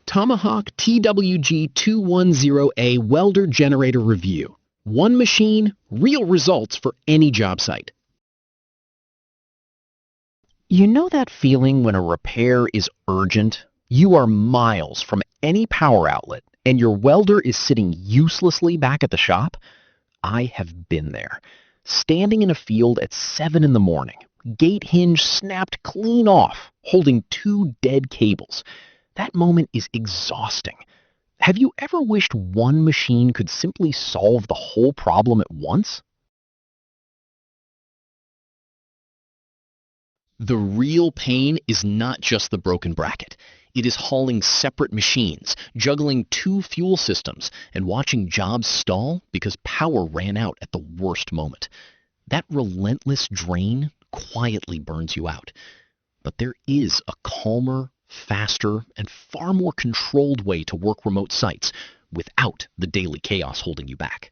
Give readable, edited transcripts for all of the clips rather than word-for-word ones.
Tomahawk TWG210A Welder Generator Review. One machine, real results for any job site. You know that feeling when a repair is urgent? You are miles from any power outlet and your welder is sitting uselessly back at the shop? I have been there. Standing in a field at 7 in the morning, gate hinge snapped clean off, holding 2 dead cables. That moment is exhausting. Have you ever wished one machine could simply solve the whole problem at once? The real pain is not just the broken bracket. It is hauling separate machines, juggling 2 fuel systems, and watching jobs stall because power ran out at the worst moment. That relentless drain quietly burns you out. But there is a calmer, faster, and far more controlled way to work remote sites without the daily chaos holding you back.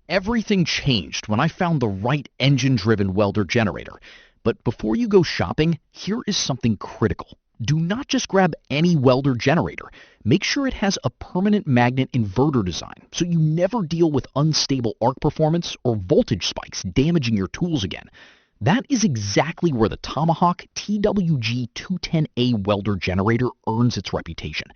Everything changed when I found the right engine-driven welder generator. But before you go shopping, here is something critical. Do not just grab any welder generator. Make sure it has a permanent magnet inverter design so you never deal with unstable arc performance or voltage spikes damaging your tools again. That is exactly where the Tomahawk TWG210A welder generator earns its reputation.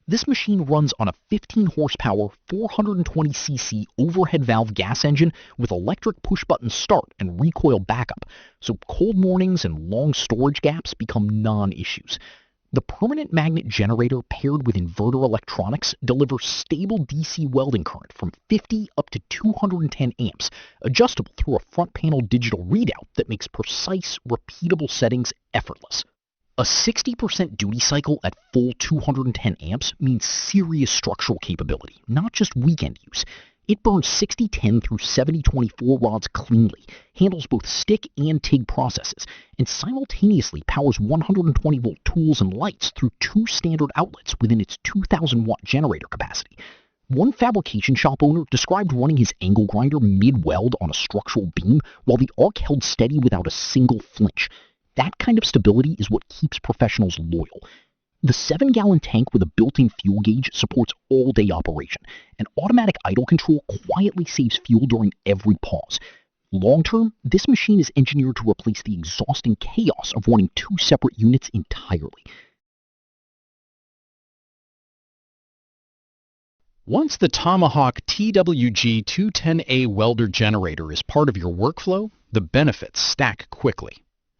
This machine runs on a 15-horsepower, 420cc overhead valve gas engine with electric push-button start and recoil backup, so cold mornings and long storage gaps become non-issues. The permanent magnet generator paired with inverter electronics delivers stable DC welding current from 50 up to 210 amps, adjustable through a front panel digital readout that makes precise, repeatable settings effortless. A 60% duty cycle at full 210 amps means serious structural capability, not just weekend use. It burns 6010 through 7024 rods cleanly, handles both stick and TIG processes, and simultaneously powers 120-volt tools and lights through 2 standard outlets within its 2,000-watt generator capacity. One fabrication shop owner described running his angle grinder mid-weld on a structural beam while the arc held steady without a single flinch. That kind of stability is what keeps professionals loyal. The 7-gallon tank with a built-in fuel gauge supports all-day operation, and automatic idle control quietly saves fuel during every pause. Long-term, this machine is engineered to replace the exhausting chaos of running 2 separate units entirely. Once the Tomahawk TWG210A welder generator is part of your workflow, the benefits stack quickly.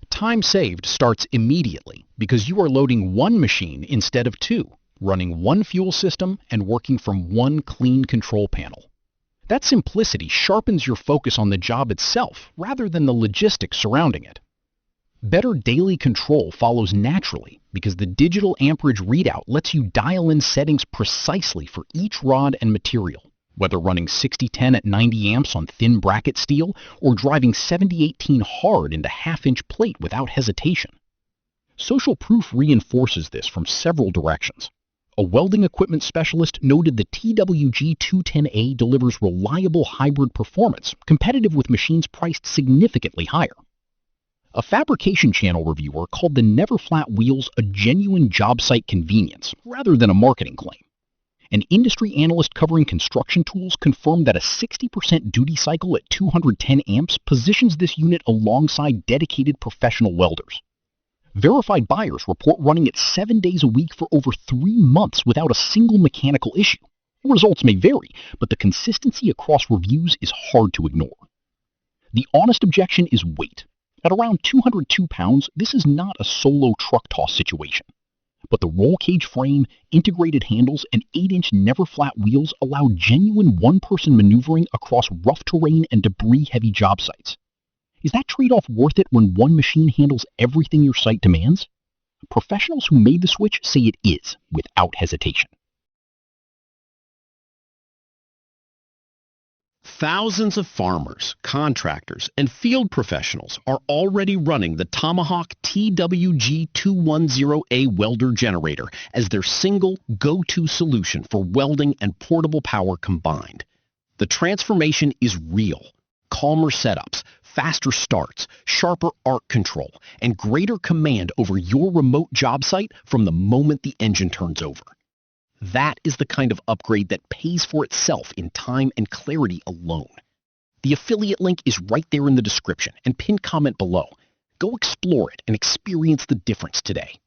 Time saved starts immediately because you are loading 1 machine instead of 2, running 1 fuel system and working from 1 clean control panel. That simplicity sharpens your focus on the job itself rather than the logistics surrounding it. Better daily control follows naturally because the digital amperage readout lets you dial in settings precisely for each rod and material. Whether running 6010 at 90 amps on thin bracket steel or driving 7018 hard into half-inch plate without hesitation. Social proof reinforces this from several directions. A welding equipment specialist noted the TWG210A delivers reliable hybrid performance, competitive with machines priced significantly higher. A fabrication channel reviewer called the never flat wheels a genuine job site convenience rather than a marketing claim. An industry analyst covering construction tools confirmed that a 60% duty cycle at 210 amps positions this unit alongside dedicated professional welders. Verified buyers report running it 7 days a week for over 3 months without a single mechanical issue. Results may vary, but the consistency across reviews is hard to ignore. The honest objection is weight. At around 202 pounds, this is not a solo truck toss situation. But the roll cage frame, integrated handles, and 8-inch never-flat wheels allow genuine one-person maneuvering across rough terrain and debris-heavy job sites. Is that trade-off worth it when one machine handles everything your site demands? Professionals who made the switch say it is, without hesitation. Thousands of farmers, contractors, and field professionals are already running the Tomahawk TWG210A welder generator as their single go-to solution for welding and portable power combined. The transformation is real. Calmer setups, faster starts, sharper arc control, and greater command over your remote job site from the moment the engine turns over. That is the kind of upgrade that pays for itself in time and clarity alone. The affiliate link is right there in the description and pinned comment below. Go explore it and experience the difference today.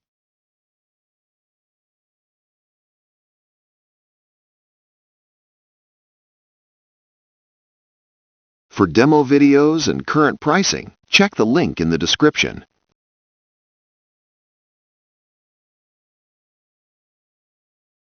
For demo videos and current pricing, check the link in the description.